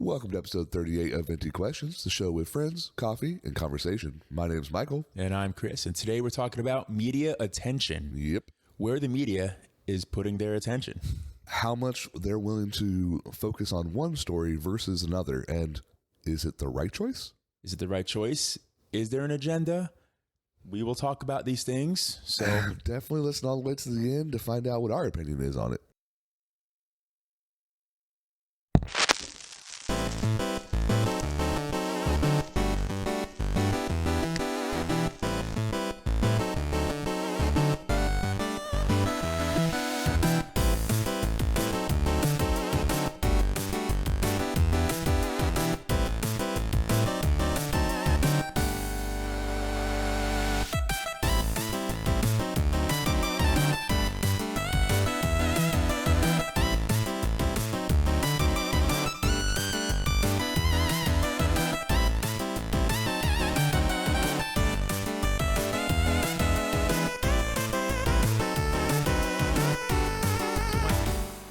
Welcome to episode 38 of Venti Questions, the show with friends, coffee, and conversation. My name's Michael. And I'm Chris. And today we're talking about media attention. Yep. Where the media is putting their attention. How much they're willing to focus on one story versus another. And is it the right choice? Is it the right choice? Is there an agenda? We will talk about these things. So definitely listen all the way to the end to find out what our opinion is on it.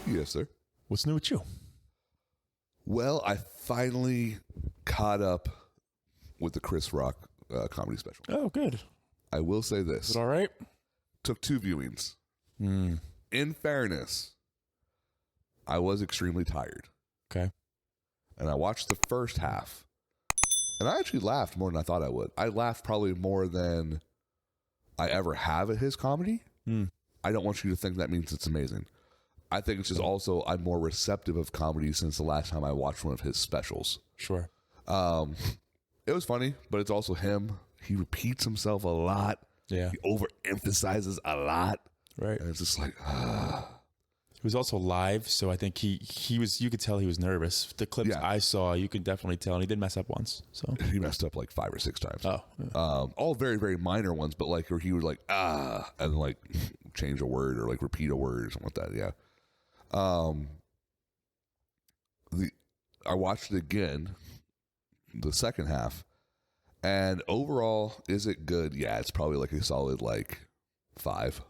Yes, sir. what's new with you? Well, I finally caught up with the Chris Rock comedy special. Oh, good. I will say Is this. it all right? Took 2 viewings. In fairness, I was extremely tired. Okay. And I watched the first half. And I actually laughed more than I thought I would. I laughed probably more than I ever have at his comedy. I don't want you to think that means it's amazing. I think it's just also I'm more receptive of comedy since the last time I watched one of his specials. Sure. It was funny, but it's also him. He repeats himself a lot. Yeah. He overemphasizes a lot. Right. And it's just like, He was also live, so I think he was, you could tell he was nervous. The clips Yeah. I saw, you could definitely tell, and he did mess up once. So he messed up like 5 or 6 times. Oh. Yeah. All very, very minor ones, but like where he would like, and like change a word or like repeat a word or something like that. Yeah. I watched it again, the second half, and overall, is it good? Yeah, it's probably like a solid like 5,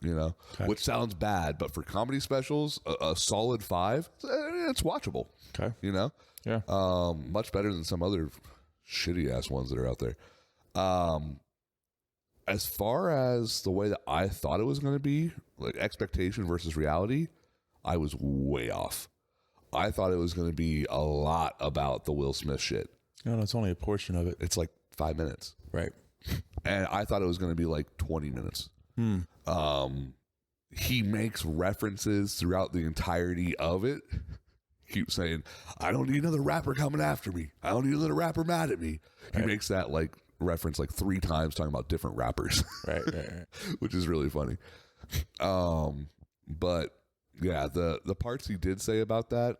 Okay. which sounds bad, but for comedy specials, a solid 5, it's watchable, Okay. Yeah. much better than some other shitty ass ones that are out there. As far as the way that I thought it was going to be, like expectation versus reality, I was way off. I thought it was going to be a lot about the Will Smith shit. No, it's only a portion of it. It's like 5 minutes. Right. And I thought it was going to be like 20 minutes. He makes references throughout the entirety of it. Keeps saying, I don't need another rapper coming after me. I don't need another rapper mad at me. He makes that like reference like 3 times talking about different rappers. Right. Which is really funny. But yeah, the parts he did say about that,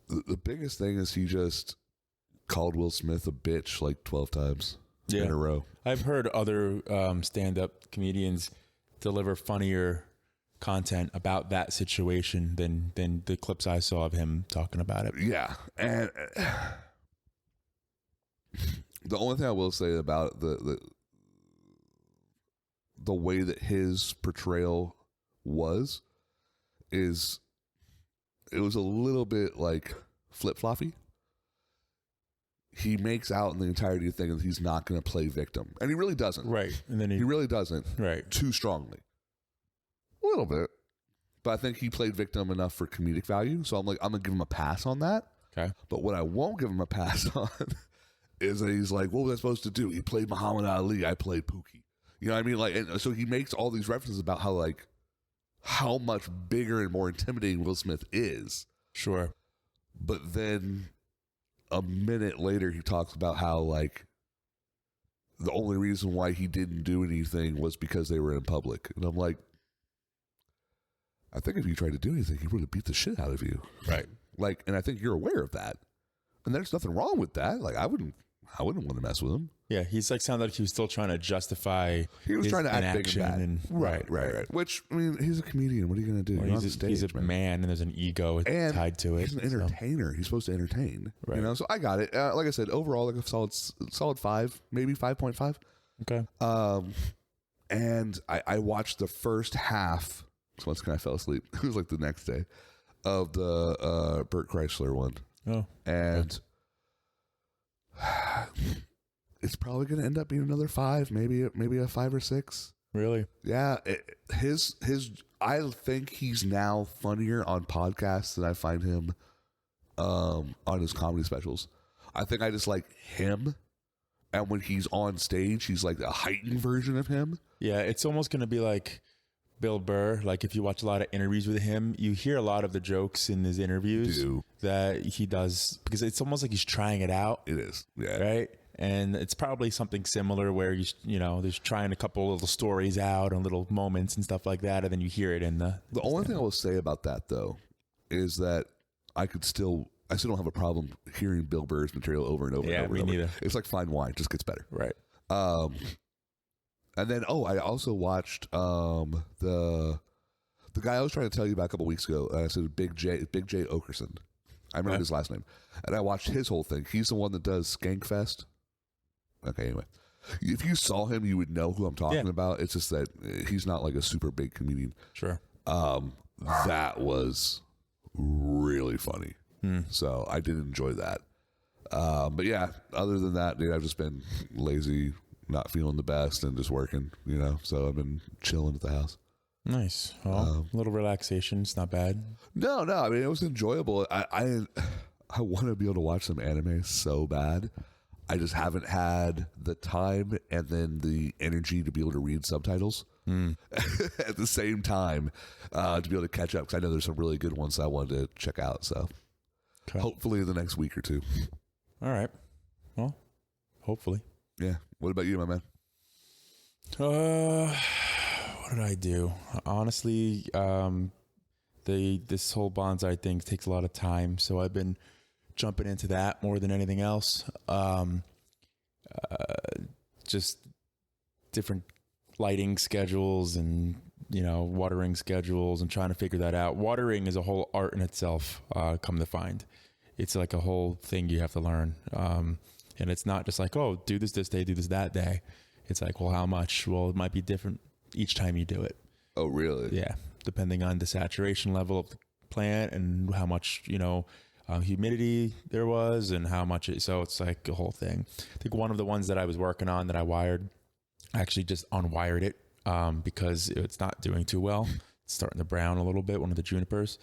the biggest thing is he just called Will Smith a bitch like 12 times in a row. I've heard other stand-up comedians deliver funnier content about that situation than the clips I saw of him talking about it. Yeah, and the only thing I will say about the way that his portrayal is it was a little bit like flip-floppy. He makes out in the entirety of the thing that he's not going to play victim, and he really doesn't. Right, and then He really doesn't. right. Too strongly. A little bit. But I think he played victim enough for comedic value. So I'm like, I'm going to give him a pass on that. Okay. But what I won't give him a pass on is that he's like, what was I supposed to do? He played Muhammad Ali. I played Pookie. You know what I mean? Like, and so he makes all these references about how much bigger and more intimidating Will Smith is. Sure. But then a minute later, he talks about how like the only reason why he didn't do anything was because they were in public. And I'm like, I think if you tried to do anything, he would have beat the shit out of you. Right. Like, and I think you're aware of that. And there's nothing wrong with that. Like, I wouldn't want to mess with him. Yeah, he's like sounded like he was still trying to justify. He was his trying to act big inaction and bad. Right. Which, I mean, he's a comedian. What are you going to do? Well, You're on he's stage, a man, and there's an ego and tied to it. He's an entertainer. He's supposed to entertain. Right. You know, so I got it. Like I said, overall, like a solid 5, maybe 5.5. Okay. And I watched the first half So once I fell asleep. It was like the next day of the Burt Chrysler one. Oh. And it's probably going to end up being another 5, maybe a 5 or 6. Really? Yeah. I think he's now funnier on podcasts than I find him on his comedy specials. I think I just like him. And when he's on stage, he's like a heightened version of him. Yeah, it's almost going to be like Bill Burr. Like if you watch a lot of interviews with him, you hear a lot of the jokes in his interviews that he does, because it's almost like he's trying it out. It is. Yeah. Right? And it's probably something similar where there's trying a couple little stories out and little moments and stuff like that, and then you hear it in the only thing I will say about that though is that I still don't have a problem hearing Bill Burr's material over and over and over. Yeah, me neither. It's like fine wine, just gets better. Right. And then I also watched the guy I was trying to tell you about a couple weeks ago. I said Big J Okerson. I remember his last name, and I watched his whole thing. He's the one that does Skankfest. Okay, anyway, if you saw him, you would know who I'm talking about. It's just that he's not like a super big comedian. Sure. That was really funny. So I did enjoy that. But yeah, other than that, dude, I've just been lazy, not feeling the best, and just working, so I've been chilling at the house. Nice. Well, a little relaxation. It's not bad. No, I mean, it was enjoyable. I want to be able to watch some anime so bad. I just haven't had the time and then the energy to be able to read subtitles at the same time to be able to catch up, because I know there's some really good ones that I wanted to check out. So hopefully in the next week or two. All right. Well, hopefully. Yeah. What about you, my man? What did I do? Honestly, this whole bonsai thing takes a lot of time, so I've been jumping into that more than anything else. Just different lighting schedules and watering schedules and trying to figure that out. Watering is a whole art in itself. Come to find, it's like a whole thing you have to learn. And it's not just like, oh, do this day, do this that day. It's like, well, how much? Well, it might be different each time you do it. Oh, really? Yeah, depending on the saturation level of the plant and how much humidity there was and how much so it's like a whole thing. I think one of the ones that I was working on that I wired, I actually just unwired it because it's not doing too well. It's starting to brown a little bit, one of the junipers.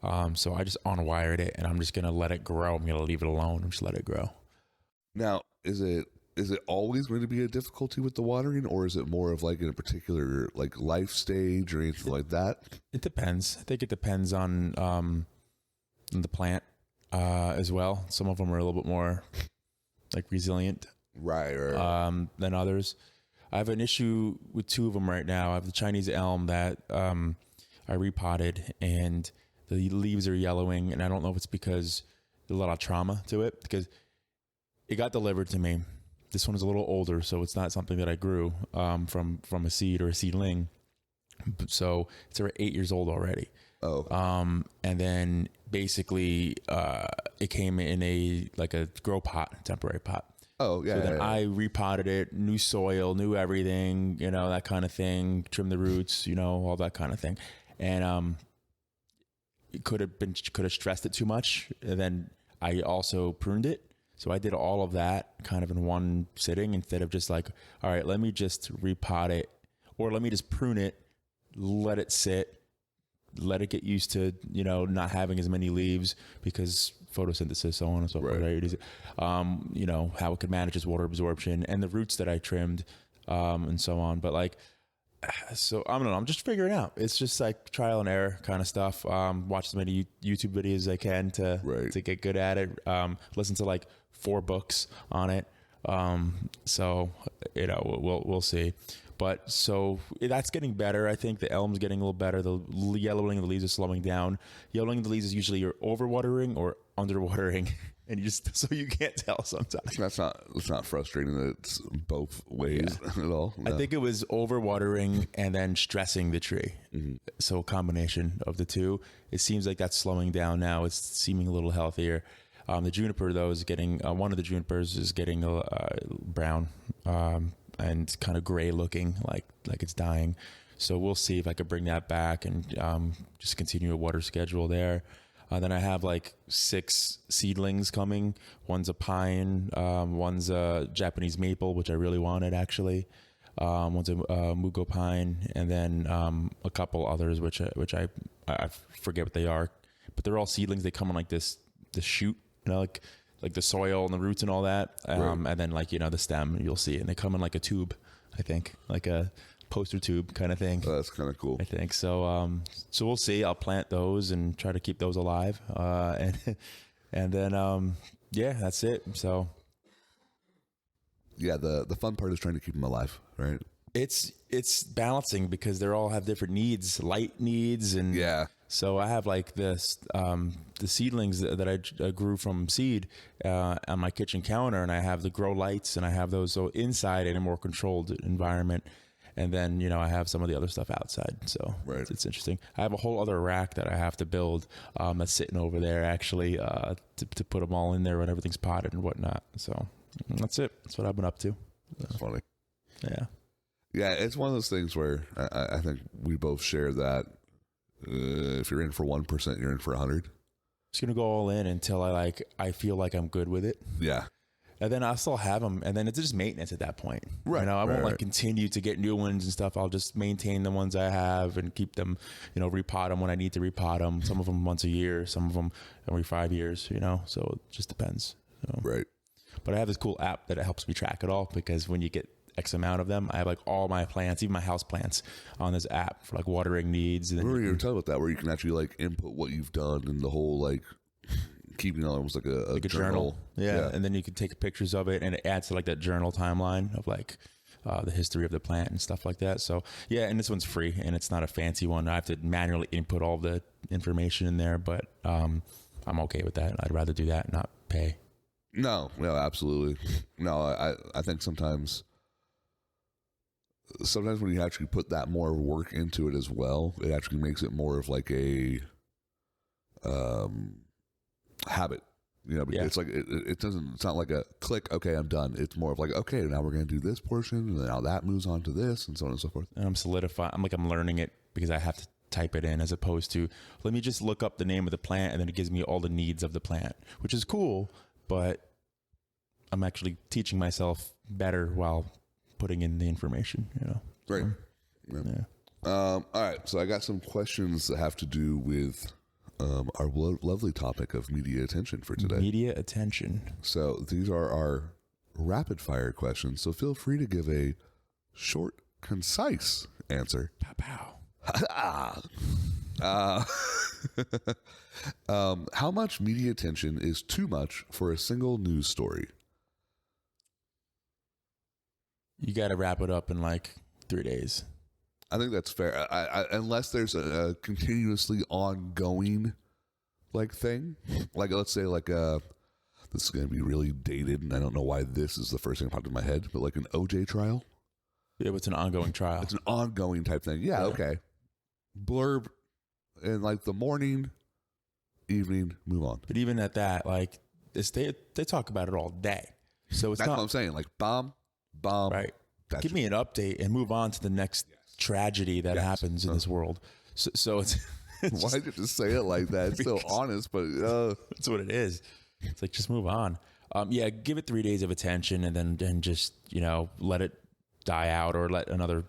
So I just unwired it, and I'm just gonna let it grow. I'm gonna leave it alone and just let it grow. Now, is it always going to be a difficulty with the watering, or is it more of like in a particular like life stage or anything like that? It depends. I think it depends on the plant as well. Some of them are a little bit more like resilient, right, than others. I have an issue with 2 of them right now. I have the Chinese elm that I repotted, and the leaves are yellowing, and I don't know if it's because there's a lot of trauma to it, because it got delivered to me. This one is a little older, so it's not something that I grew from a seed or a seedling. So it's around 8 years old already. Oh. And then basically it came in a grow pot, temporary pot. Oh, yeah. So then I repotted it, new soil, new everything, that kind of thing, trim the roots, all that kind of thing. And it could have stressed it too much. And then I also pruned it. So I did all of that kind of in one sitting, instead of just like, all right, let me just repot it, or let me just prune it, let it sit, let it get used to, not having as many leaves because photosynthesis, so on and so forth. Right? How it could manage its water absorption and the roots that I trimmed, and so on. But so I don't know. I'm just figuring out. It's just like trial and error kind of stuff. Watch as many YouTube videos as I can to get good at it. Listen to 4 books on it. So we'll see. But so that's getting better. I think the elm's getting a little better. The yellowing of the leaves is slowing down. Yellowing of the leaves is usually you're overwatering or underwatering, and you can't tell sometimes. It's not frustrating that it's both ways at all. No. I think it was overwatering and then stressing the tree. Mm-hmm. So a combination of the two. It seems like that's slowing down now. It's seeming a little healthier. The juniper though is getting one of the junipers is getting brown and kind of gray looking, like it's dying. So we'll see if I could bring that back and just continue a water schedule there. Then I have like 6 seedlings coming. One's a pine, one's a Japanese maple, which I really wanted actually. One's a mugo pine, and then a couple others, which I forget what they are, but they're all seedlings. They come on like this shoot, like the soil and the roots and all that, and then like the stem you'll see, and they come in like a tube, I think, like a poster tube kind of thing. Oh, that's kind of cool. I think so. So we'll see. I'll plant those and try to keep those alive, and then that's it. So yeah, the fun part is trying to keep them alive, right? It's balancing because they all have different needs, light needs, and so I have like this the seedlings that I grew from seed on my kitchen counter, and I have the grow lights, and I have those inside in a more controlled environment. And then, I have some of the other stuff outside. So it's interesting. I have a whole other rack that I have to build that's sitting over there actually to put them all in there when everything's potted and whatnot. So that's it. That's what I've been up to. That's funny. Yeah. Yeah, it's one of those things where I think we both share that if you're in for 1%, you're in for 100. Just going to go all in until I feel like I'm good with it. Yeah. And then I'll still have them, and then it's just maintenance at that point. Right. I won't continue to get new ones and stuff. I'll just maintain the ones I have and keep them, repot them when I need to repot them. Some of them once a year, some of them every 5 years, So it just depends. So. Right. But I have this cool app that helps me track it all, because when you get X amount of them, I have like all my plants, even my house plants, on this app for like watering needs. And remember you were talking about that, where you can actually like input what you've done and the whole like keeping it almost like a journal. Yeah. And then you can take pictures of it, and it adds to like that journal timeline of like the history of the plant and stuff like that. So yeah, and this one's free, and it's not a fancy one. I have to manually input all the information in there, but I'm okay with that. I'd rather do that, not pay. No, absolutely. No, I think sometimes when you actually put that more work into it as well, it actually makes it more of like a habit, it's like it's not like a click, okay, I'm done. It's more of like, okay, now we're going to do this portion, and now that moves on to this, and so on and so forth. And I'm learning it because I have to type it in, as opposed to let me just look up the name of the plant, and then it gives me all the needs of the plant, which is cool, but I'm actually teaching myself better while putting in the information, Right. Yeah. All right, so I got some questions that have to do with our lovely topic of media attention for today. Media attention. So these are our rapid fire questions. So feel free to give a short, concise answer. Pow pow. How much media attention is too much for a single news story? You got to wrap it up in like 3 days. I think that's fair. I unless there's a continuously ongoing like thing, like let's say like this is going to be really dated, and I don't know why this is the first thing that popped in my head, but like an OJ trial. Yeah, it's an ongoing trial. It's an ongoing type thing. Yeah. Okay. Blurb in like the morning, evening, move on. But even at that, like they talk about it all day. So that's what I'm saying. Like bomb. Right. Give me an update and move on to the next tragedy that happens in this world. So it's why did you just say it like that? It's so honest, but that's what it is. It's like, just move on. Give it 3 days of attention, and then just let it die out, or let another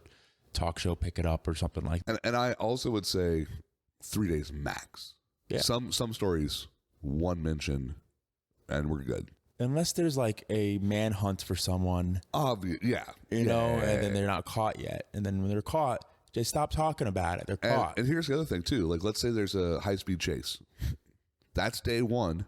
talk show pick it up or something like that. And I also would say 3 days max. Yeah. Some stories, one mention, and we're good. Unless there's like a manhunt for someone. Obvious, yeah. And then they're not caught yet. And then when they're caught, they stop talking about it. They're caught. And here's the other thing too. Like, let's say there's a high-speed chase. That's day one.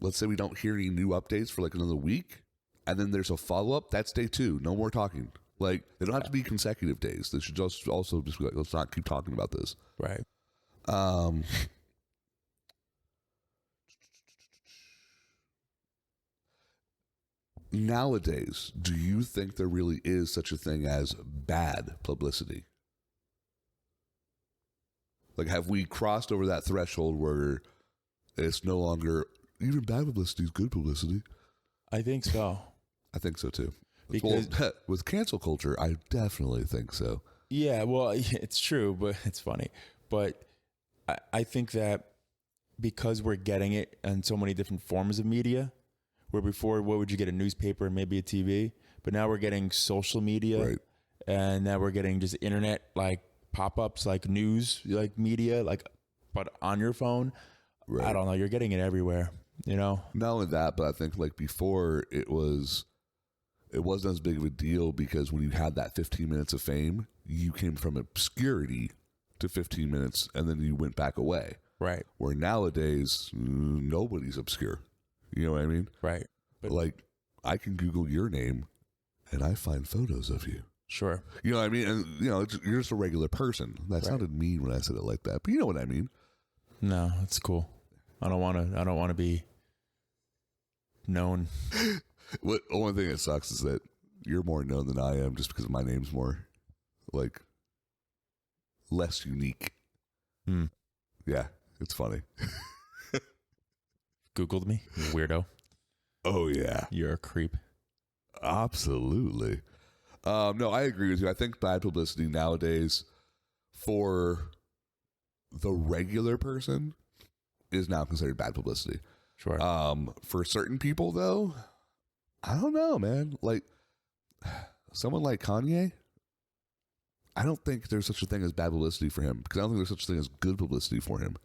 Let's say we don't hear any new updates for like another week, and then there's a follow-up. That's day 2. No more talking. Like, they don't have to be consecutive days. They should just also just be like, let's not keep talking about this. Right. Nowadays, do you think there really is such a thing as bad publicity? Like, have we crossed over that threshold where it's no longer even bad publicity is good publicity? I think so. I think so too. Because with cancel culture, I definitely think so. Yeah, well, it's true, but it's funny. But I think that because we're getting it in so many different forms of media, where before, what would you get? A newspaper and maybe a TV? But now we're getting social media, Right. and now we're getting just internet, like pop-ups, like news, like media, like, but on your phone. Right. I don't know. You're getting it everywhere, you know? Not only that, but I think like before it wasn't as big of a deal because when you had that 15 minutes of fame, you came from obscurity to 15 minutes and then you went back away. Right. Where nowadays, nobody's obscure. You know what I mean? Right. But Like, I can Google your name and I find photos of you. sure. You know what I mean? And, you're just a regular person. That Right. sounded mean when I said it like that, but you know what I mean? No, it's cool. I don't want to be known. What only thing that sucks is that you're more known than I am just because my name's more, like, less unique. Hmm. Yeah, it's funny. Googled me, you weirdo. Oh, yeah. You're a creep. Absolutely. No, I agree with you. I think bad publicity nowadays for the regular person is now considered bad publicity. Sure. For certain people, though, I don't know, man. Like, someone like Kanye, I don't think there's such a thing as bad publicity for him because I don't think there's such a thing as good publicity for him.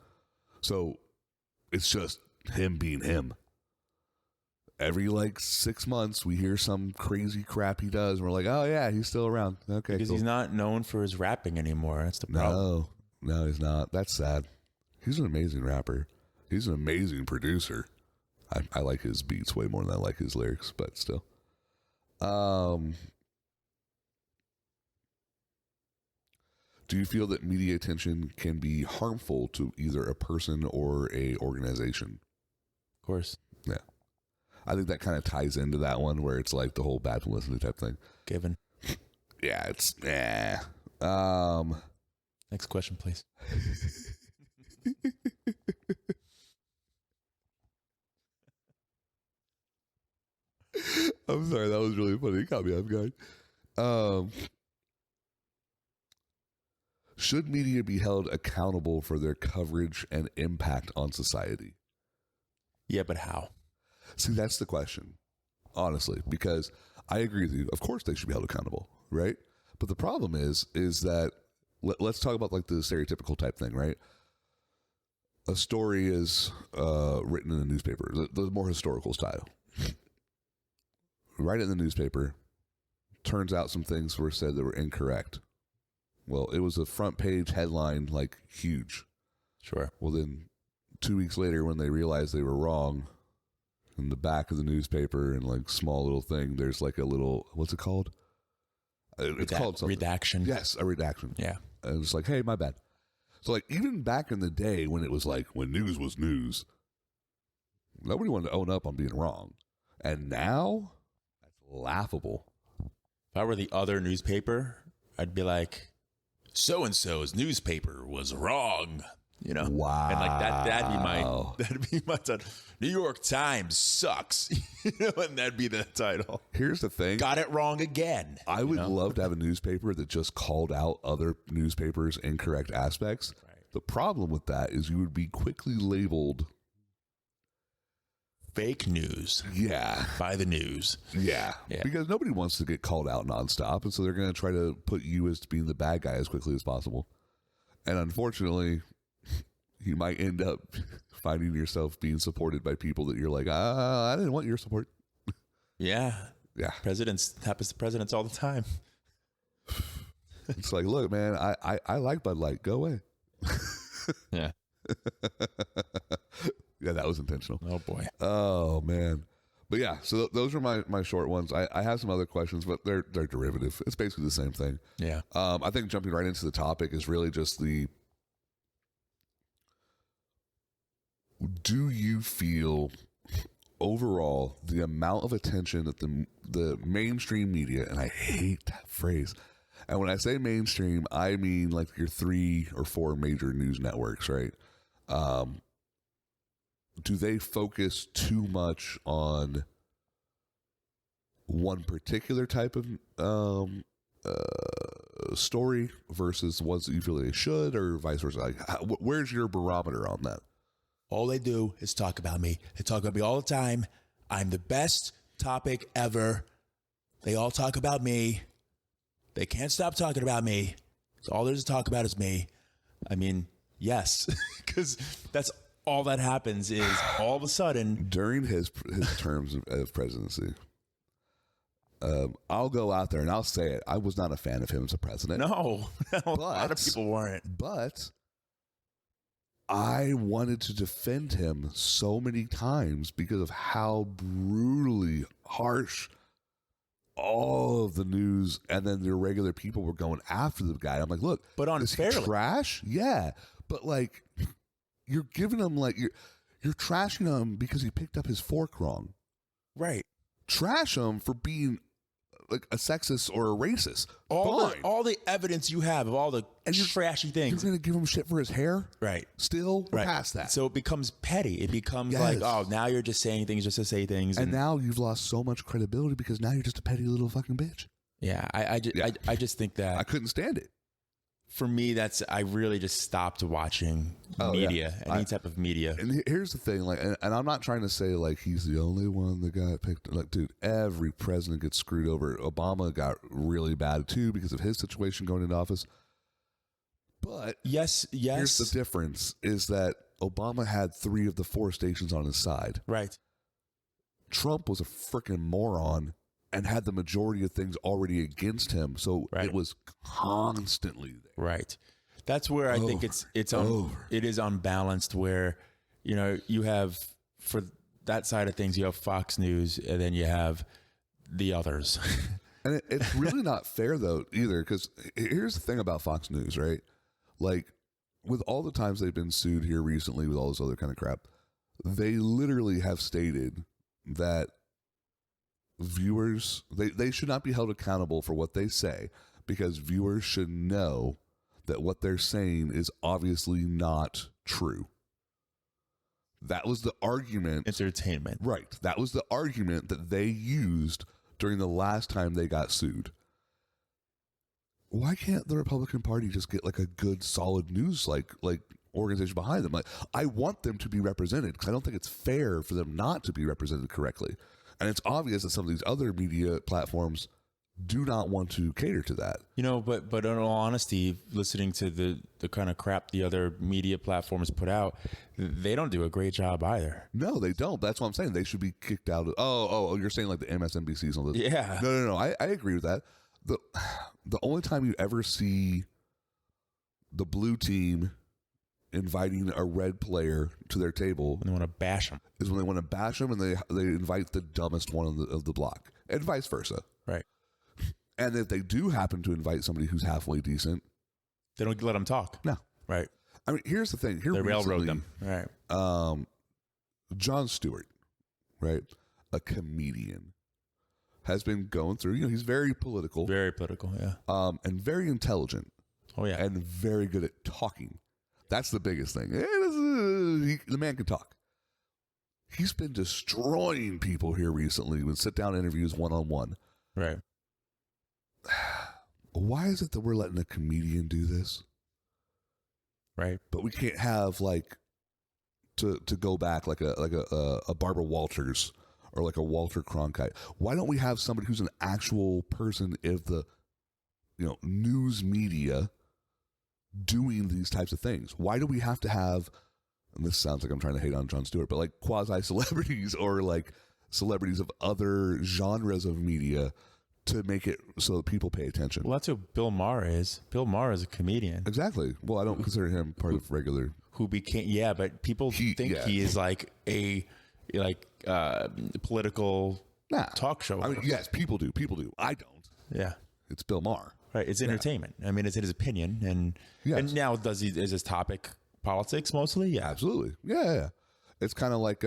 So it's just him being him. Every 6 months, we hear some crazy crap he does, and we're like, "Oh yeah, he's still around." Okay, because cool. he's not known for his rapping anymore. That's the problem. No, he's not. That's sad. He's an amazing rapper. He's an amazing producer. I like his beats way more than I like his lyrics, but still. Do you feel that media attention can be harmful to either a person or a organization? Of course. Yeah. I think that kind of ties into that one where it's like the whole bad publicity type thing. Given. Yeah, it's Next question, please. I'm sorry, that was really funny. It caught me off guard. Should media be held accountable for their coverage and impact on society? Yeah, but how? See, that's the question, honestly, because I agree with you. Of course they should be held accountable, right? But the problem is that, let's talk about like the stereotypical type thing, right? A story is written in a newspaper, the more historical style. Write it in the newspaper. Turns out some things were said that were incorrect. Well, it was a front page headline, like huge. Sure. Well, then 2 weeks later, when they realized they were wrong, in the back of the newspaper and like small little thing, there's like a little, what's it called? It's called something. Redaction. Yes, a redaction. Yeah. And it's like, hey, my bad. So like even back in the day when it was like when news was news, nobody wanted to own up on being wrong. And now that's laughable. If I were the other newspaper, I'd be like, so-and-so's newspaper was wrong. You know? Wow. And like that'd be my title. New York Times sucks. You know, and that'd be the title. Here's the thing. Got it wrong again. I would love to have a newspaper that just called out other newspapers' incorrect aspects. Right. The problem with that is you would be quickly labeled Fake news. Yeah. By the news. Yeah. Yeah. Because nobody wants to get called out nonstop. And so they're going to try to put you as being the bad guy as quickly as possible. And unfortunately, you might end up finding yourself being supported by people that you're like, I didn't want your support. Yeah. Yeah. Happens to presidents all the time. It's like, look, man, I like Bud Light. Go away. Yeah. Yeah, that was intentional. Oh, boy. Oh, man. But yeah, so those are my short ones. I have some other questions, but they're derivative. It's basically the same thing. Yeah. I think jumping right into the topic is really just do you feel overall the amount of attention that the mainstream media, and I hate that phrase, and when I say mainstream, I mean like your 3 or 4 major news networks, right? Do they focus too much on one particular type of story versus ones that you feel they should, or vice versa? Like, where's your barometer on that? All they do is talk about me. They talk about me all the time. I'm the best topic ever. They all talk about me. They can't stop talking about me. So all there's to talk about is me. I mean, yes, because that's all that happens is all of a sudden. During his terms of presidency, I'll go out there and I'll say it. I was not a fan of him as a president. No, a lot of people weren't. But I wanted to defend him so many times because of how brutally harsh all of the news and then the regular people were going after the guy. I'm like, look, but unfairly. Is he trash? Yeah. But like, you're giving him like, you're trashing him because he picked up his fork wrong. Right. Trash him for being like a sexist or a racist. All the evidence you have of all the trashy things. You're going to give him shit for his hair? Right. Still? We're past that. So it becomes petty. It becomes like, oh, now you're just saying things just to say things. And now you've lost so much credibility because now you're just a petty little fucking bitch. Yeah. I just think that. I couldn't stand it. For me, I really just stopped watching media, any type of media. And here's the thing, like, and I'm not trying to say like he's the only one that got picked. Like, dude, every president gets screwed over. Obama got really bad too because of his situation going into office. But yes. Here's the difference: is that Obama had 3 of the 4 stations on his side. Right. Trump was a freaking moron and had the majority of things already against him, so it was constantly there. Right. That's where I think it is unbalanced. Where you have, for that side of things, you have Fox News, and then you have the others. And it's really not fair though either, because here's the thing about Fox News, right? Like, with all the times they've been sued here recently with all this other kind of crap, they literally have stated that viewers, they should not be held accountable for what they say, because viewers should know that what they're saying is obviously not true. That was the argument. Entertainment. Right. That was the argument that they used during the last time they got sued. Why can't the Republican Party just get like a good solid news like organization behind them? Like, I want them to be represented because I don't think it's fair for them not to be represented correctly. And it's obvious that some of these other media platforms do not want to cater to that. But in all honesty, listening to the kind of crap the other media platforms put out, they don't do a great job either. No, they don't. That's what I'm saying. They should be kicked out. You're saying like the MSNBCs and all this. Yeah. No. I agree with that. The only time you ever see the blue team inviting a red player to their table, when they want to bash them, is when they want to bash them, and they invite the dumbest one of the block, and vice versa. Right. And if they do happen to invite somebody who's halfway decent, they don't let them talk. No. Right. I mean, here's the thing. They railroad them. Right. Jon Stewart, right, a comedian, has been going through. He's very political. Very political. Yeah. And very intelligent. Oh yeah. And very good at talking. That's the biggest thing. The man can talk. He's been destroying people here recently with sit-down interviews one-on-one. Right. Why is it that we're letting a comedian do this? Right. But we can't have to go back like a Barbara Walters or like a Walter Cronkite. Why don't we have somebody who's an actual person of the news media doing these types of things? Why do we have to have, and this sounds like I'm trying to hate on Jon Stewart, but like quasi-celebrities or like celebrities of other genres of media to make it so that people pay attention? Well, that's who Bill Maher is. Bill Maher is a comedian. Exactly. Well, I don't consider him part of regular. Who became, but people think he is like a political talk show. I mean, yes, people do. I don't. Yeah. It's Bill Maher. Right. It's entertainment. I mean, it's his opinion. And now is his topic politics mostly? Yeah. Absolutely. Yeah. It's kind of like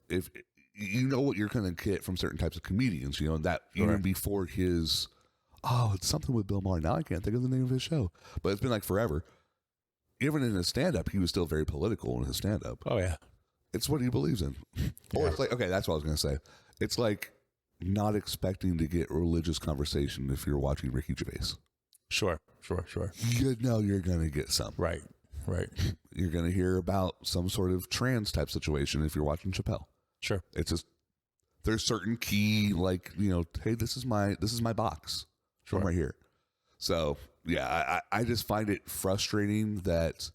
if you know what you're going to get from certain types of comedians, and that even before his, it's something with Bill Maher. Now I can't think of the name of his show, but it's been like forever. Even in his stand-up, he was still very political in his stand-up. Oh, yeah. It's what he believes in. Or it's like, okay, that's what I was going to say. It's like not expecting to get religious conversation if you're watching Ricky Gervais. Sure. You know you're going to get some. Right. You're going to hear about some sort of trans type situation if you're watching Chappelle. Sure. It's just, there's certain key, like, hey, this is my box from right here. So yeah, I just find it frustrating that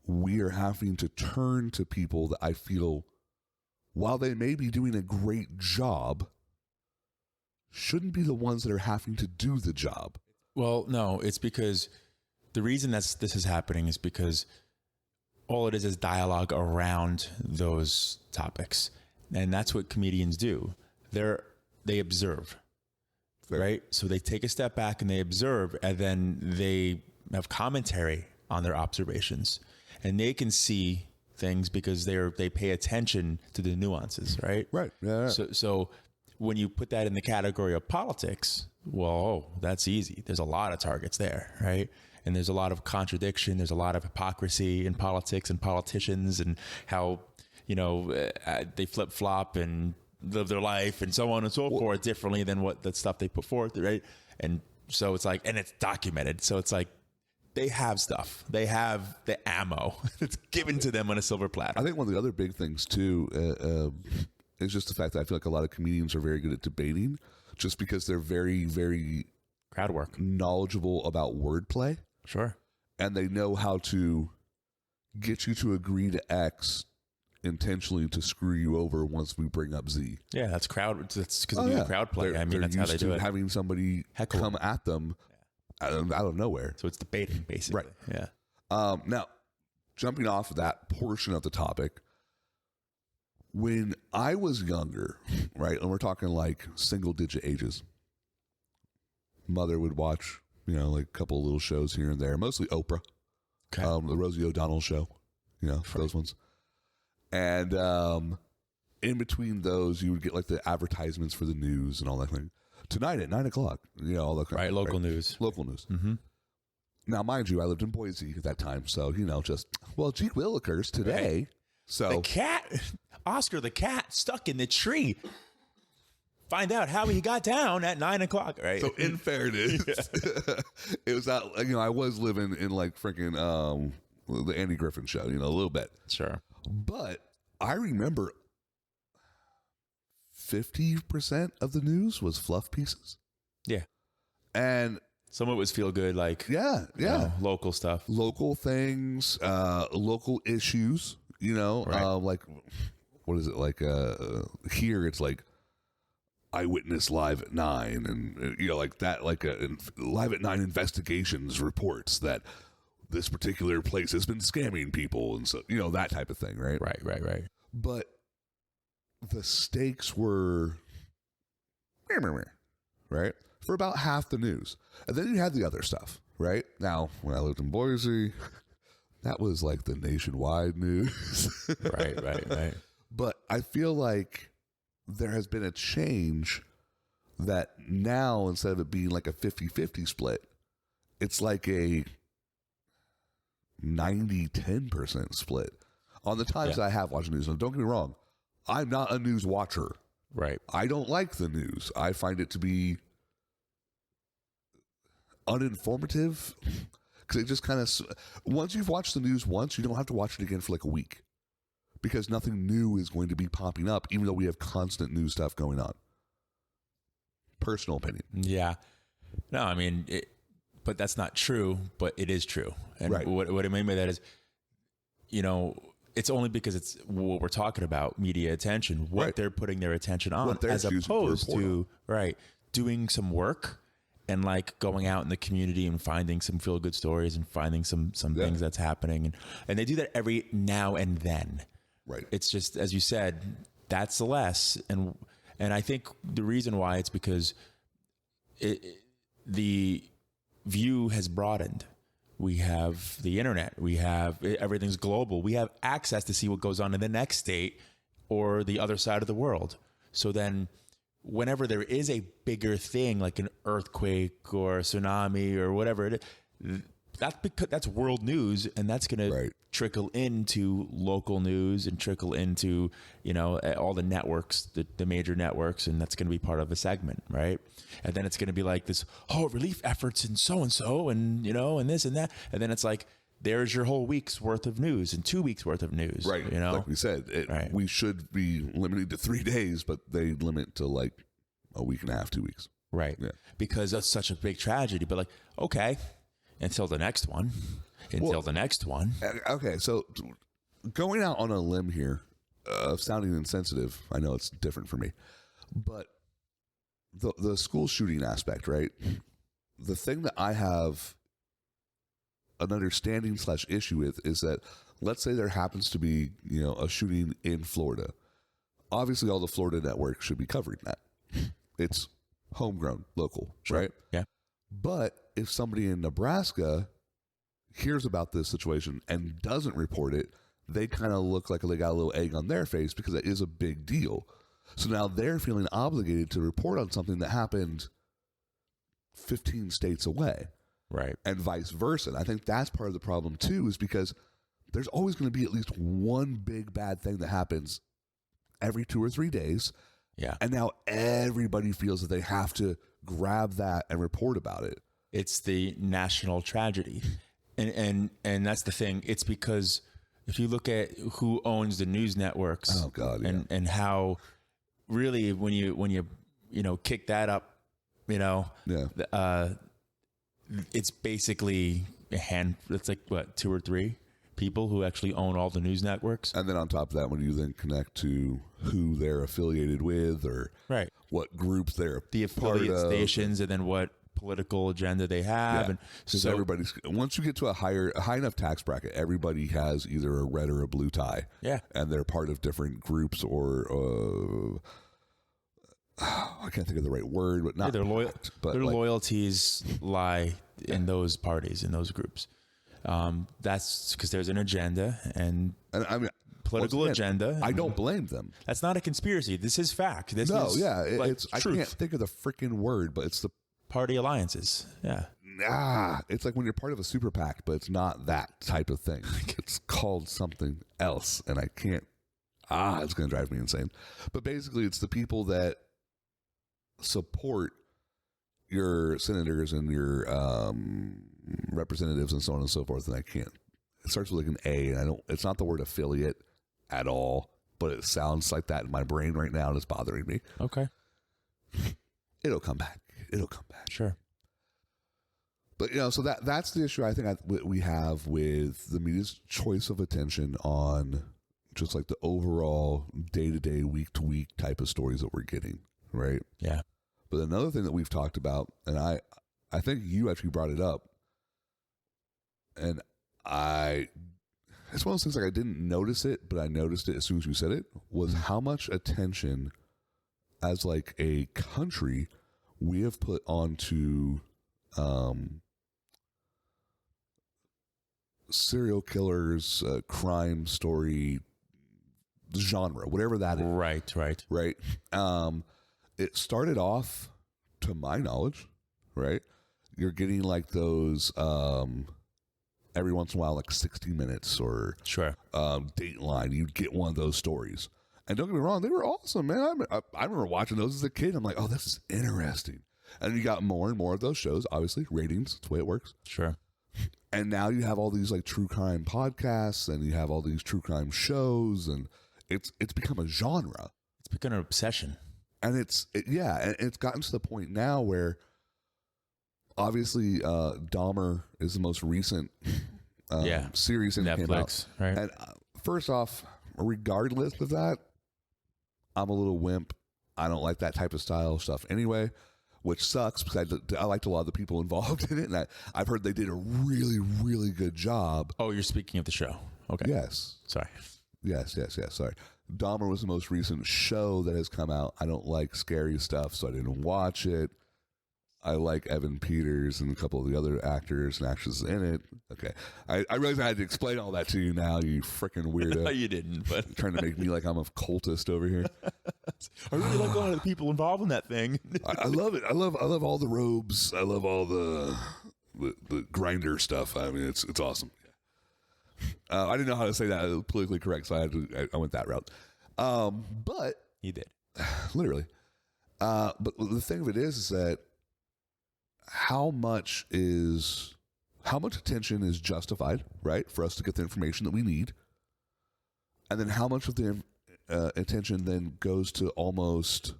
we are having to turn to people that I feel, while they may be doing a great job, shouldn't be the ones that are having to do the job. Well, no, it's because the reason this is happening is because all it is dialogue around those topics. And that's what comedians do. They observe, right? So they take a step back and they observe, and then they have commentary on their observations, and they can see things because they pay attention to the nuances, right? Right. Yeah. So when you put that in the category of politics, well, that's easy. There's a lot of targets there, right? And there's a lot of contradiction. There's a lot of hypocrisy in politics and politicians, and how, they flip flop and live their life and so on and so forth differently than what the stuff they put forth, right? And so it's like, and it's documented. So it's like, they have stuff. They have the ammo that's given to them on a silver platter. I think one of the other big things too is just the fact that I feel like a lot of comedians are very good at debating, just because they're very, very crowd work, knowledgeable about wordplay. Sure. And they know how to get you to agree to X intentionally to screw you over once we bring up Z. Yeah, that's crowd. That's because of crowd play. I mean, that's how they do it. Having somebody come at them out of nowhere. So it's debating, basically. Right. Yeah. Now, jumping off of that portion of the topic, when I was younger, right, and we're talking like single-digit ages, mother would watch, like a couple of little shows here and there, mostly Oprah, the Rosie O'Donnell show, those ones. And in between those, you would get like the advertisements for the news and all that thing. Tonight at 9:00, all that kind of local news. Local news. Mm-hmm. Now, mind you, I lived in Boise at that time, so gee willikers today. Right. So the cat, Oscar the cat, stuck in the tree. Find out how he got down at 9:00. Right. So in fairness, it was out. I was living in like freaking the Andy Griffin show, a little bit. Sure. But I remember 50% of the news was fluff pieces. Yeah. And some of it was feel good, like local stuff, local things, local issues. Right. Like what is it like? Here it's like Eyewitness Live at 9, and like that, like Live at 9 investigations reports that this particular place has been scamming people, and so that type of thing, right? Right. But the stakes were right for about half the news, and then you had the other stuff. Right now, when I lived in Boise, that was like the nationwide news. Right. But I feel like there has been a change that now, instead of it being like a 50-50 split, it's like a 90-10% split on the times I have watched news. Now, don't get me wrong, I'm not a news watcher. Right. I don't like the news. I find it to be uninformative, because it just kind of, once you've watched the news once, you don't have to watch it again for like a week, because nothing new is going to be popping up, even though we have constant news stuff going on. Personal opinion. Yeah. No, I mean, but that's not true, but it is true. And right. what I mean by that is, it's only because it's what we're talking about, media attention, what they're putting their attention on, as opposed to doing some work and like going out in the community and finding some feel good stories and finding some things that's happening. And they do that every now and then. Right. It's just, as you said, that's less. And I think the reason why it's because the view has broadened. We have the internet. We have everything's global. We have access to see what goes on in the next state or the other side of the world. So then whenever there is a bigger thing like an earthquake or a tsunami or whatever it is, that's world news, and that's going to trickle into local news and trickle into, all the networks, the major networks, and that's going to be part of a segment, right? And then it's going to be like this, relief efforts and so and and this and that, and then it's like, there's your whole week's worth of news and 2 weeks worth of news, right? Like we said, we should be limited to 3 days, but they limit to like a week and a half, 2 weeks, right? Yeah, because that's such a big tragedy. But like, okay. Until the next one. The next one. Okay, so going out on a limb here, sounding insensitive, I know it's different for me, but the school shooting aspect, right? The thing that I have an understanding / issue with is that, let's say there happens to be, a shooting in Florida. Obviously, all the Florida networks should be covering that. It's homegrown, local, right? Yeah. But if somebody in Nebraska hears about this situation and doesn't report it, they kind of look like they got a little egg on their face because it is a big deal. So now they're feeling obligated to report on something that happened 15 states away. Right. And vice versa. And I think that's part of the problem too, is because there's always going to be at least one big bad thing that happens every 2 or 3 days. Yeah. And now everybody feels that they have to grab that and report about it. It's the national tragedy. And that's the thing. It's because if you look at who owns the news networks, and how really when you kick that up, it's basically it's like what, 2 or 3 people who actually own all the news networks. And then on top of that, when you then connect to who they're affiliated with or what groups they're the affiliate stations, and then what political agenda they have. And so everybody's, once you get to a high enough tax bracket, everybody has either a red or a blue tie. Yeah. And they're part of different groups or I can't think of the right word, but not their loyalties lie in those parties, in those groups. That's because there's an agenda and I mean, political agenda. I don't blame them. That's not a conspiracy. This is fact. It's I can't think of the freaking word, but it's the party alliances. Yeah. It's like when you're part of a super PAC, but it's not that type of thing. It's called something else, and I can't. It's going to drive me insane. But basically, it's the people that support your senators and your representatives and so on and so forth, and I can't. It starts with like an A, and I don't. It's not the word affiliate at all, but it sounds like that in my brain right now, and it's bothering me. Okay. It'll come back. Sure. But so that's the issue I think we have with the media's choice of attention on just like the overall day-to-day, week-to-week type of stories that we're getting, right? Yeah. But another thing that we've talked about, and I think you actually brought it up, and it's one of those things like I didn't notice it, but I noticed it as soon as you said it, was how much attention as like a country we have put onto serial killers, crime story genre, whatever that is. Right. It started off, to my knowledge, right? You're getting like those every once in a while, like 60 Minutes or Dateline. You'd get one of those stories. And don't get me wrong, they were awesome, man. I remember watching those as a kid. I'm like, oh, this is interesting. And you got more and more of those shows, obviously, ratings, that's the way it works. Sure. And now you have all these like true crime podcasts, and you have all these true crime shows, and it's become a genre. It's become an obsession. And it's gotten to the point now where obviously Dahmer is the most recent series that came out. Right. And first off, regardless of that, I'm a little wimp. I don't like that type of style stuff anyway, which sucks because I liked a lot of the people involved in it, and I've heard they did a really, really good job. Oh, you're speaking of the show. Okay. Yes. Sorry. Yes. Sorry. Dahmer was the most recent show that has come out. I don't like scary stuff, so I didn't watch it. I like Evan Peters and a couple of the other actors and actresses in it. Okay. I realize I had to explain all that to you now, you freaking weirdo. No, you didn't, but trying to make me like I'm a cultist over here. I really like a lot of the people involved in that thing. I love it. I love all the robes. I love all the the grinder stuff. I mean, it's awesome. I didn't know how to say that politically correct, so I went that route. But You did. literally. But the thing of it is that how much attention is justified, right, for us to get the information that we need, and then how much of the attention then goes to almost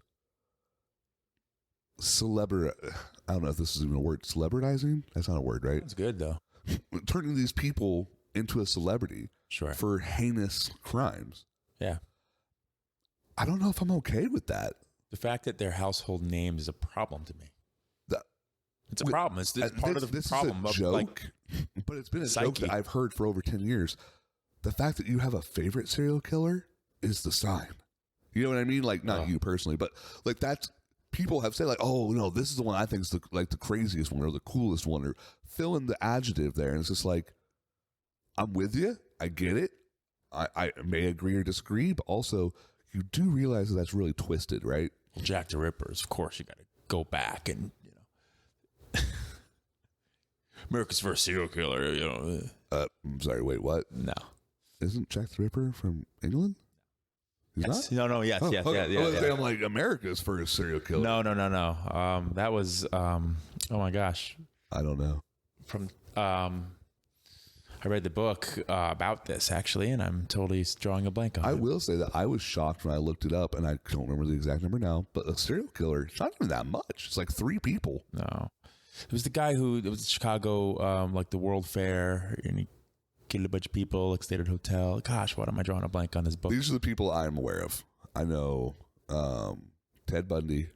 I don't know if this is even a word. Celebritizing? That's not a word, right? That's good though. Turning these people into a celebrity for heinous crimes. Yeah. I don't know if I'm okay with that. The fact that their household name is a problem to me. It's a problem. It's part of the problem. Is a joke, but it's been a joke that I've heard for over 10 years. The fact that you have a favorite serial killer is the sign. You know what I mean? Like, not you personally, but like that's, people have said like, oh, no, this is the one I think is the craziest one or the coolest one, or fill in the adjective there. And it's just like, I'm with you. I get it. I may agree or disagree, but also you do realize that that's really twisted, right? Well, Jack the Ripper's, of course, you got to go back and, America's first serial killer, I'm sorry, wait, what? No. Isn't Jack the Ripper from England? He's yes. not? No, yes, yes, okay. yeah. I'm like, America's first serial killer. No. That was, oh my gosh. I don't know. From, I read the book about this, actually, and I'm totally drawing a blank on it. I will say that I was shocked when I looked it up, and I don't remember the exact number now, but a serial killer, it's not even that much. It's like 3 people. No. It was the guy it was Chicago, like the World Fair, and he killed a bunch of people, like stayed at a hotel. Gosh, what am I drawing a blank on this book? These are the people I'm aware of. I know Ted Bundy.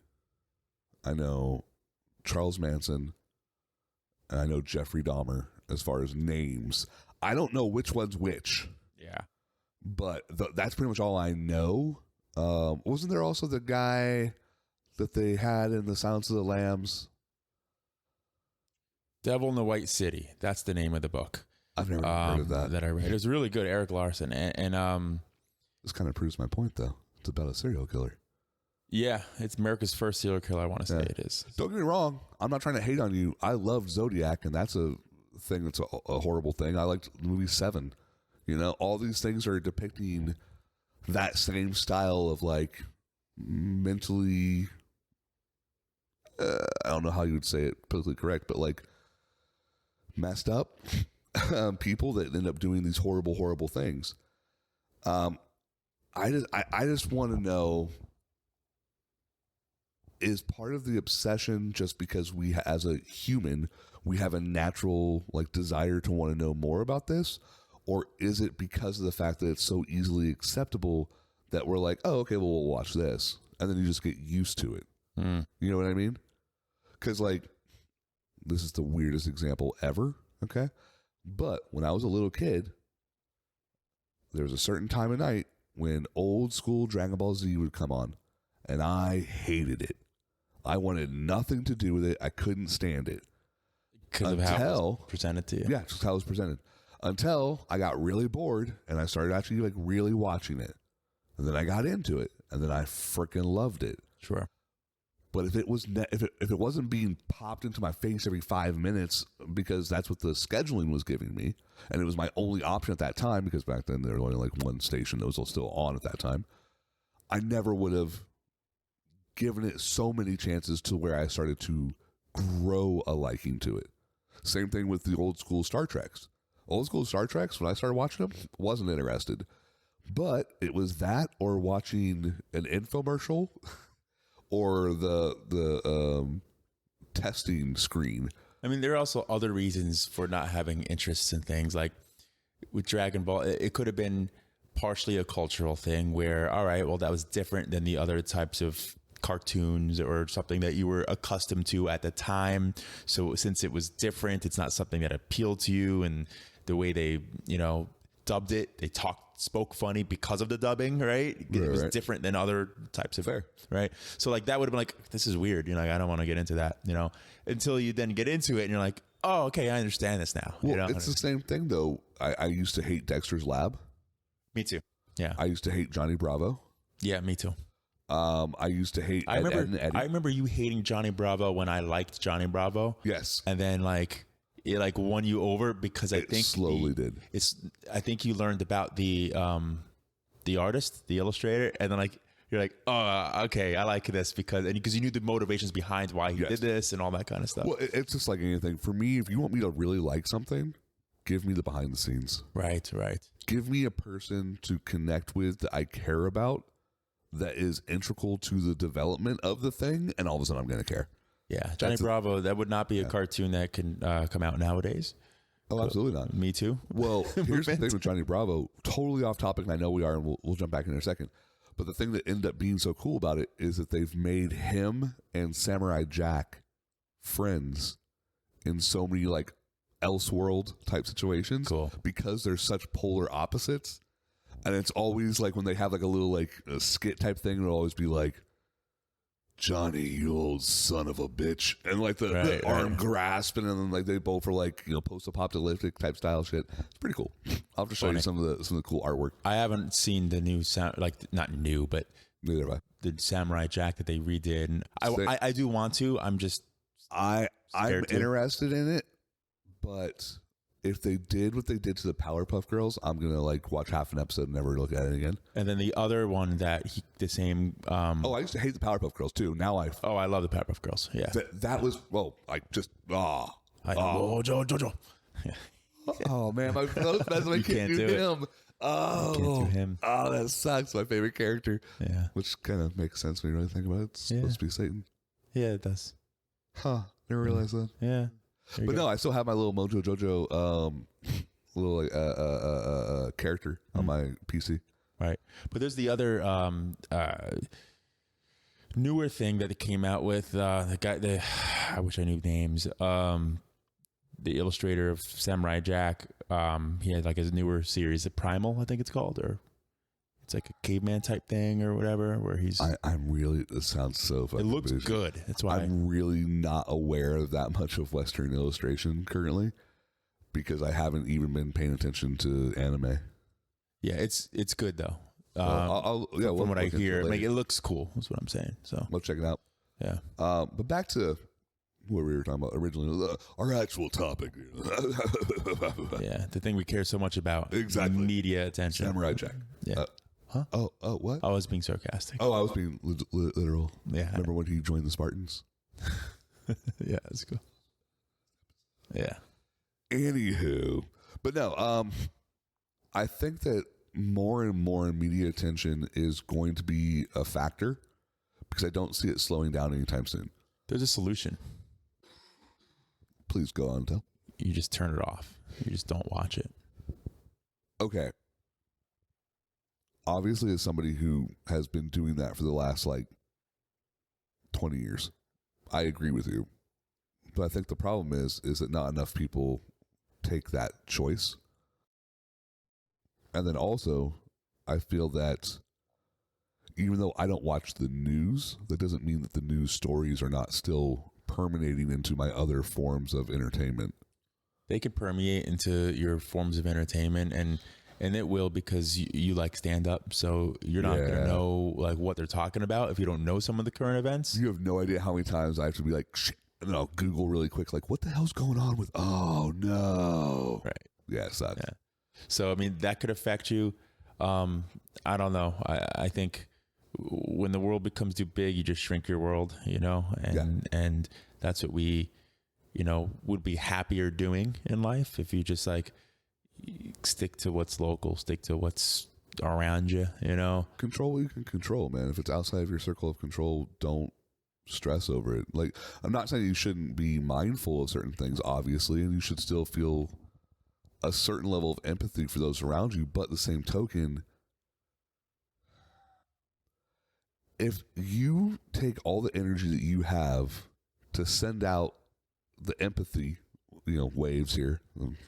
I know Charles Manson. And I know Jeffrey Dahmer as far as names. I don't know which one's which. Yeah. But that's pretty much all I know. Wasn't there also the guy that they had in The Silence of the Lambs? Devil in the White City. That's the name of the book. I've never heard of that. That I read. It was really good. Eric Larson. And this kind of proves my point, though. It's about a serial killer. Yeah, it's America's first serial killer, I want to say it is. Don't get me wrong. I'm not trying to hate on you. I loved Zodiac, and that's a thing that's a horrible thing. I liked the movie Seven. You know, all these things are depicting that same style of like mentally, I don't know how you would say it politically correct, but like messed up people that end up doing these horrible, horrible things. I just want to know, is part of the obsession just because we, as a human, we have a natural like desire to want to know more about this? Or is it because of the fact that it's so easily acceptable that we're like, oh, okay, well, we'll watch this. And then you just get used to it. You know what I mean? Because like, this is the weirdest example ever, okay? But when I was a little kid, there was a certain time of night when old school Dragon Ball Z would come on. And I hated it. I wanted nothing to do with it. I couldn't stand it. Because of how it was presented to you. Yeah, just how it was presented. Until I got really bored and I started actually like really watching it. And then I got into it. And then I freaking loved it. Sure. But if it was if it wasn't being popped into my face every 5 minutes because that's what the scheduling was giving me, and it was my only option at that time because back then there was only like one station that was still on at that time, I never would have given it so many chances to where I started to grow a liking to it. Same thing with the old school Star Treks. Old school Star Treks, when I started watching them, wasn't interested. But it was that or watching an infomercial or the testing screen. I mean, there are also other reasons for not having interests in things. Like with Dragon Ball, it could have been partially a cultural thing where, all right, well, that was different than the other types of cartoons or something that you were accustomed to at the time. So since it was different, it's not something that appealed to you. And the way they, dubbed it, they spoke funny because of the dubbing, right? It was different than other types of Fair. Right? So like that would have been like, this is weird. I don't want to get into that, until you then get into it and you're like, oh, okay, I understand this now. Well, it's the same thing though. I used to hate Dexter's Lab. Me too. Yeah. I used to hate Johnny Bravo. Yeah, me too. I used to hate Ed and Eddie. I remember you hating Johnny Bravo when I liked Johnny Bravo. Yes. And then like it like won you over because I think slowly did. I think you learned about the artist, the illustrator, and then like you're like, oh, okay, I like this because you knew the motivations behind why he did this and all that kind of stuff. Well, it's just like anything. For me, if you want me to really like something, give me the behind the scenes. Right. Give me a person to connect with that I care about, that is integral to the development of the thing, and all of a sudden I'm going to care. Yeah, Johnny Bravo, that would not be a cartoon that can come out nowadays. Oh, absolutely not. Me too. Well, here's the thing with Johnny Bravo. Totally off topic, and I know we are, and we'll jump back in a second. But the thing that ended up being so cool about it is that they've made him and Samurai Jack friends in so many like Elseworld type situations. Cool. Because they're such polar opposites. And it's always like when they have like a little like a skit type thing, it'll always be like, Johnny, you old son of a bitch, and like the arm grasp, and then like they both are like post-apocalyptic type style shit. It's pretty cool. I'll have to show you some of the cool artwork. I haven't seen the new not new, but neither have I. The Samurai Jack that they redid, and I do want to. I'm interested in it, but if they did what they did to the Powerpuff Girls, I'm gonna like watch half an episode and never look at it again. And then the other one that the same. I used to hate the Powerpuff Girls too. Now I love the Powerpuff Girls. Yeah, that was Jojo. Oh man, my close best I can't do him. Oh, can't do him. Oh, that sucks. My favorite character. Yeah, which kind of makes sense when you really think about it. It's supposed to be Satan. Yeah, it does. Huh? Never realized that. Yeah. But no, I still have my little Mojo Jojo little character on my PC. Right. But there's the other newer thing that it came out with. The guy, I wish I knew names. The illustrator of Samurai Jack. He had like his newer series, the Primal, I think it's called, or it's like a caveman type thing or whatever, where he's. I'm really. This sounds so fucking. It looks busy. good. That's why I'm really not aware of that much of Western illustration currently, because I haven't even been paying attention to anime. Yeah, it's good though. From what I hear, like it looks cool. That's what I'm saying. So let's check it out. Yeah. But back to what we were talking about originally, our actual topic. Yeah, the thing we care so much about. Exactly. Media attention. Samurai Jack. Yeah. Huh? Oh, what? I was being sarcastic. Oh, I was being literal. Yeah. Remember when he joined the Spartans? Yeah, that's cool. Yeah. Anywho. But no, I think that more and more media attention is going to be a factor, because I don't see it slowing down anytime soon. There's a solution. Please go on, Tel. You just turn it off. You just don't watch it. Okay. Obviously, as somebody who has been doing that for the last 20 years, I agree with you. But I think the problem is that not enough people take that choice. And then also, I feel that even though I don't watch the news, that doesn't mean that the news stories are not still permeating into my other forms of entertainment. They can permeate into your forms of entertainment, and it will, because you like stand-up, so you're not going to know what they're talking about if you don't know some of the current events. You have no idea how many times I have to be like, shit, and then I'll Google really quick, what the hell's going on with, oh no. Right. Yeah, it sucks. Yeah. So, I mean, that could affect you. I don't know. I think when the world becomes too big, you just shrink your world, and that's what we, would be happier doing in life if you just stick to what's local, stick to what's around you, Control what you can control, man. If it's outside of your circle of control, don't stress over it. I'm not saying you shouldn't be mindful of certain things, obviously, and you should still feel a certain level of empathy for those around you, but the same token, if you take all the energy that you have to send out the empathy, waves here,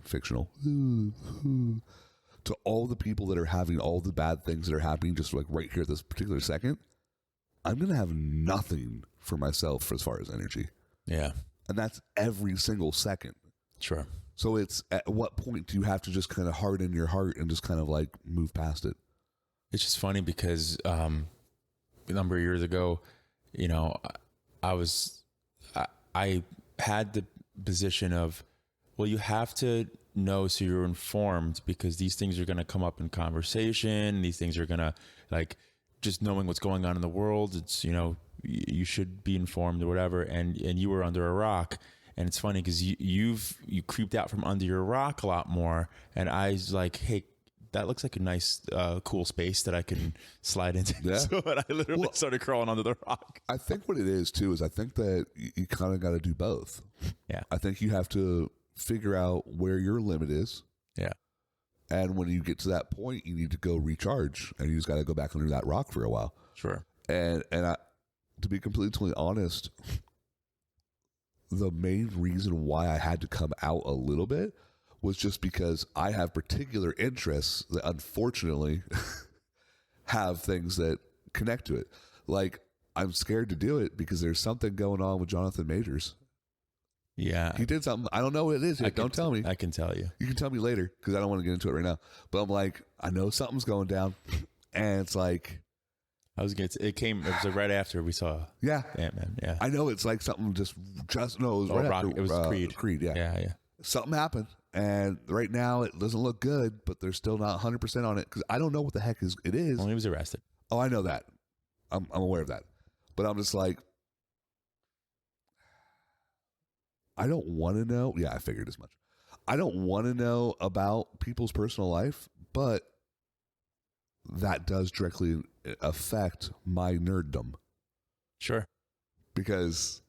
fictional, to all the people that are having all the bad things that are happening just right here at this particular second, I'm going to have nothing for myself as far as energy. Yeah. And that's every single second. Sure. So it's at what point do you have to just kind of harden your heart and just kind of move past it? It's just funny because a number of years ago, I had the position of Well, you have to know so you're informed, because these things are going to come up in conversation. These things are going to, like, just knowing what's going on in the world. It's, you know, you should be informed or whatever. And you were under a rock. And it's funny because you creeped out from under your rock a lot more. And I was like, hey, that looks like a nice, cool space that I can slide into. Yeah. So I literally started crawling under the rock. I think what it is too is I think that you kind of got to do both. Yeah. I think you have to figure out where your limit is. Yeah. And when you get to that point, you need to go recharge, and you just got to go back under that rock for a while. Sure. And I, to be completely honest, the main reason why I had to come out a little bit was just because I have particular interests that unfortunately have things that connect to it. Like, I'm scared to do it because there's something going on with Jonathan Majors. Yeah. He did something. I don't know what it is yet. Don't tell me. I can tell you. You can tell me later because I don't want to get into it right now. But I'm like, I know something's going down. And it's like, it was like right after we saw yeah, Ant-Man. Yeah. I know it's like something no, it was right after. It was Creed. Creed, yeah. Yeah. Something happened. And right now it doesn't look good, but they're still not 100% on it because I don't know what the heck it is. Well, he was arrested. Oh, I know that. I'm aware of that. But I'm just like, I don't want to know. Yeah, I figured as much. I don't want to know about people's personal life, but that does directly affect my nerddom. Sure. Because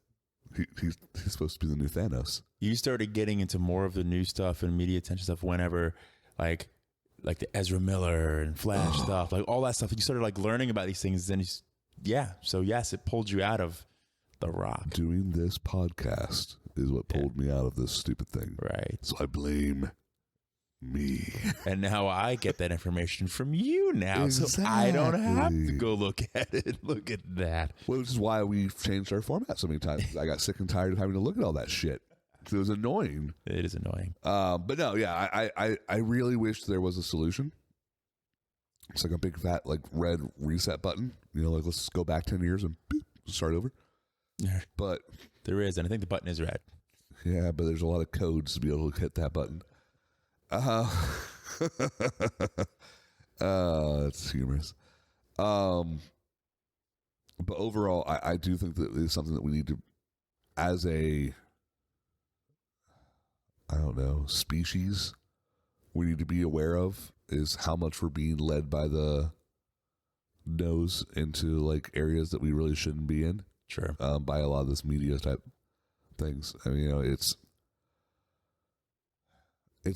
he's supposed to be the new Thanos. You started getting into more of the new stuff and media attention stuff whenever, like the Ezra Miller and Flash stuff, like all that stuff. You started like learning about these things. Then so yes, it pulled you out of the rock. Doing this podcast is what pulled me out of this stupid thing. Right. So I blame me. And now I get that information from you now. Exactly. So I don't have to go look at it. Look at that. Well, which is why we've changed our format so many times. I got sick and tired of having to look at all that shit. It was annoying. It is annoying. But no, yeah, I really wish there was a solution. It's like a big fat like red reset button. You know, like let's go back 10 years and beep, start over. But there is, and I think the button is red. Yeah, but there's a lot of codes to be able to hit that button. That's humorous. But overall, I do think that it's something that we need to, as a, I don't know, species, we need to be aware of is how much we're being led by the nose into like areas that we really shouldn't be in. Sure. By a lot of this media type things. I mean, you know, it's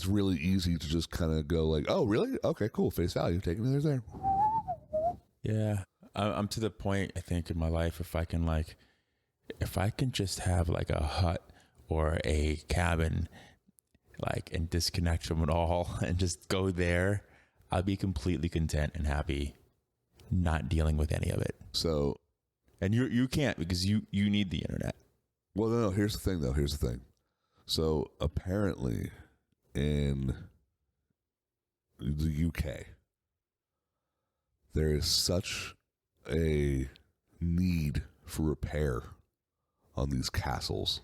really easy to just kind of go like, oh, really? Okay, cool. Face value. Taking it there. Yeah. I'm to the point, I think, in my life, if I can just have like a hut or a cabin, like, and disconnect from it all and just go there, I'll be completely content and happy not dealing with any of it. So, and you can't because you need the internet. Well, no, here's the thing, though. Here's the thing. So, apparently, in the UK, there is such a need for repair on these castles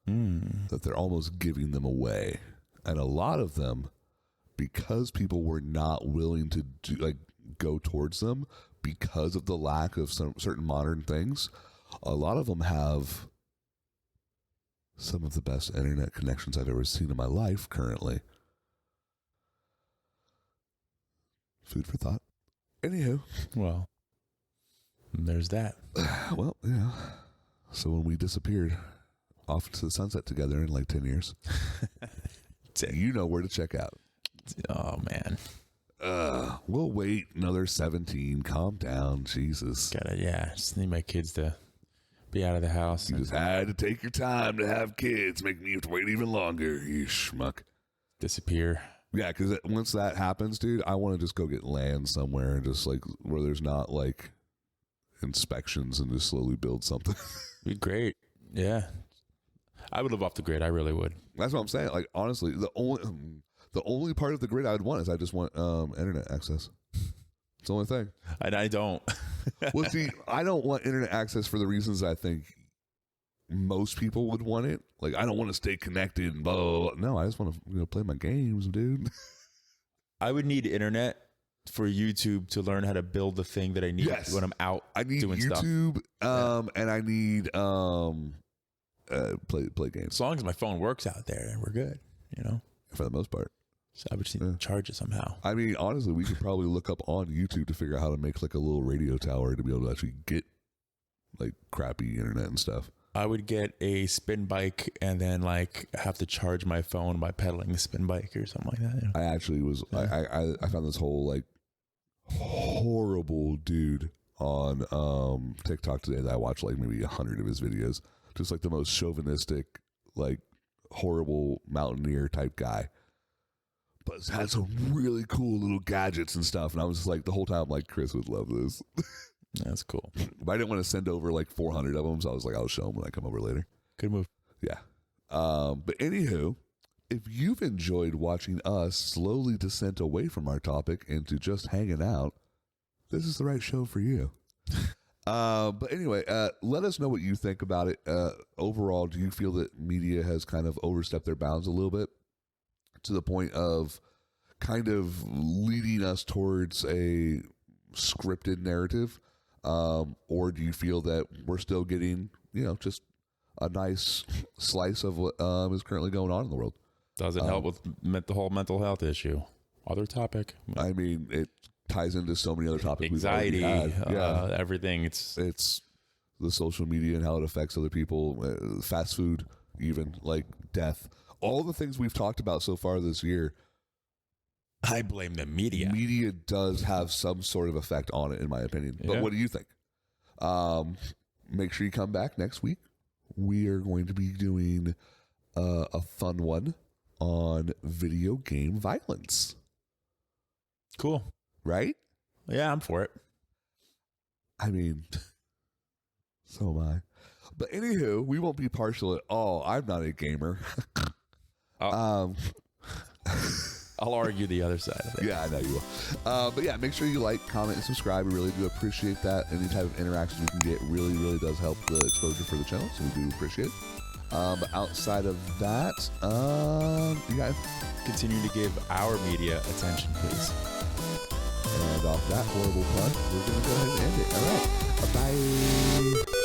that they're almost giving them away. And a lot of them, because people were not willing to go towards them because of the lack of some certain modern things, a lot of them have some of the best internet connections I've ever seen in my life currently. Food for thought. Anywho. Well, there's that. Well, yeah. So when we disappeared off to the sunset together in like 10 years, you know where to check out. Oh, man. We'll wait another 17. Calm down. Jesus. Just need my kids to be out of the house. You just had to take your time to have kids. Make me have to wait even longer. You schmuck. Disappear. Yeah, because once that happens, dude, I want to just go get land somewhere and just like where there's not like inspections and just slowly build something. Be great. Yeah. I would live off the grid. I really would. That's what I'm saying. Like, honestly, the only part of the grid I would want is I just want internet access. It's the only thing. And I don't. Well, see, I don't want internet access for the reasons I think most people would want it. Like, I don't want to stay connected and blah, blah, blah. No, I just want to play my games, dude. I would need internet for YouTube to learn how to build the thing that I need when I'm out. I need doing YouTube, stuff. And I need play games. As long as my phone works out there, we're good. For the most part. So I would just need to charge it somehow. I mean, honestly, we could probably look up on YouTube to figure out how to make like a little radio tower to be able to actually get like crappy internet and stuff. I would get a spin bike and then like have to charge my phone by pedaling the spin bike or something like that. I actually was I found this whole like horrible dude on TikTok today that I watched like maybe 100 of his videos. Just like the most chauvinistic, like horrible mountaineer type guy. But it's had some really cool little gadgets and stuff. And I was just like, the whole time, like, Chris would love this. That's cool. But I didn't want to send over like 400 of them. So I was like, I'll show them when I come over later. Good move. Yeah. But anywho, if you've enjoyed watching us slowly descend away from our topic into just hanging out, this is the right show for you. But anyway, let us know what you think about it. Overall, do you feel that media has kind of overstepped their bounds a little bit to the point of kind of leading us towards a scripted narrative? Or do you feel that we're still getting, just a nice slice of what is currently going on in the world? Does it help with the whole mental health issue? Other topic? I mean, it ties into so many other topics. Anxiety, everything. It's the social media and how it affects other people, fast food, even like death. All the things we've talked about so far this year. I blame the media. Media does have some sort of effect on it, in my opinion. But what do you think? Make sure you come back next week. We are going to be doing a fun one on video game violence. Cool. Right? Yeah, I'm for it. I mean, so am I. But anywho, we won't be partial at all. I'm not a gamer. I'll argue the other side of it. Yeah, I know you will. But yeah, make sure you like, comment, and subscribe. We really do appreciate that. Any type of interaction we can get really, really does help the exposure for the channel, so we do appreciate it. But outside of that, you guys continue to give our media attention, please. And off that horrible pun, we're going to go ahead and end it. All right. Bye.